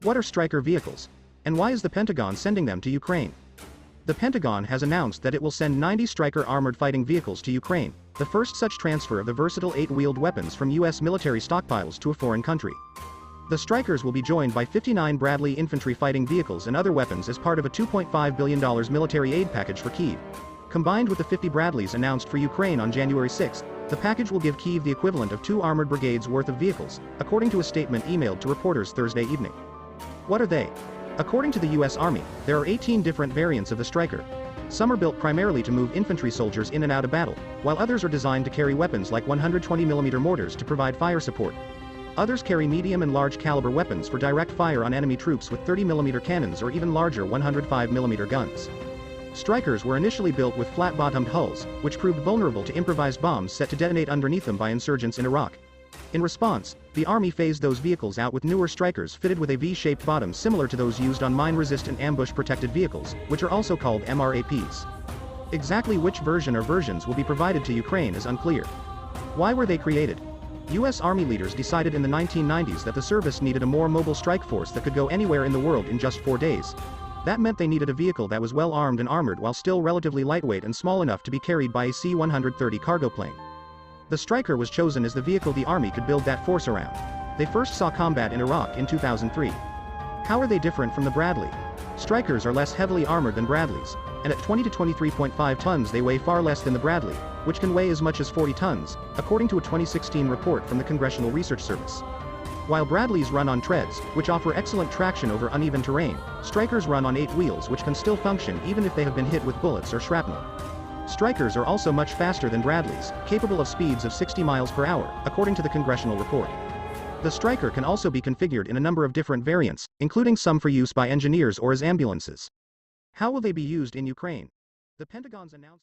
What are Stryker vehicles? And why is the Pentagon sending them to Ukraine? The Pentagon has announced that it will send 90 Stryker armored fighting vehicles to Ukraine, the first such transfer of the versatile 8-wheeled weapons from U.S. military stockpiles to a foreign country. The Strykers will be joined by 59 Bradley infantry fighting vehicles and other weapons as part of a $2.5 billion military aid package for Kyiv. Combined with the 50 Bradleys announced for Ukraine on January 6, the package will give Kyiv the equivalent of 2 armored brigades worth of vehicles, according to a statement emailed to reporters Thursday evening. What are they? According to the U.S. Army, there are 18 different variants of the Stryker. Some are built primarily to move infantry soldiers in and out of battle, while others are designed to carry weapons like 120mm mortars to provide fire support. Others carry medium and large caliber weapons for direct fire on enemy troops with 30mm cannons or even larger 105mm guns. Strykers were initially built with flat-bottomed hulls, which proved vulnerable to improvised bombs set to detonate underneath them by insurgents in Iraq. In response, the Army phased those vehicles out with newer Strykers fitted with a V-shaped bottom similar to those used on mine-resistant ambush-protected vehicles, which are also called MRAPs. Exactly which version or versions will be provided to Ukraine is unclear. Why were they created? U.S. Army leaders decided in the 1990s that the service needed a more mobile strike force that could go anywhere in the world in just 4 days. That meant they needed a vehicle that was well armed and armored while still relatively lightweight and small enough to be carried by a C-130 cargo plane. The Stryker was chosen as the vehicle the Army could build that force around. They first saw combat in Iraq in 2003. How are they different from the Bradley? Strykers are less heavily armored than Bradleys, and at 20 to 23.5 tons they weigh far less than the Bradley, which can weigh as much as 40 tons, according to a 2016 report from the Congressional Research Service. While Bradleys run on treads, which offer excellent traction over uneven terrain, Strykers run on 8 wheels which can still function even if they have been hit with bullets or shrapnel. Strykers are also much faster than Bradleys, capable of speeds of 60 miles per hour, according to the congressional report. The Stryker can also be configured in a number of different variants, including some for use by engineers or as ambulances. How will they be used in Ukraine? The Pentagon's announcement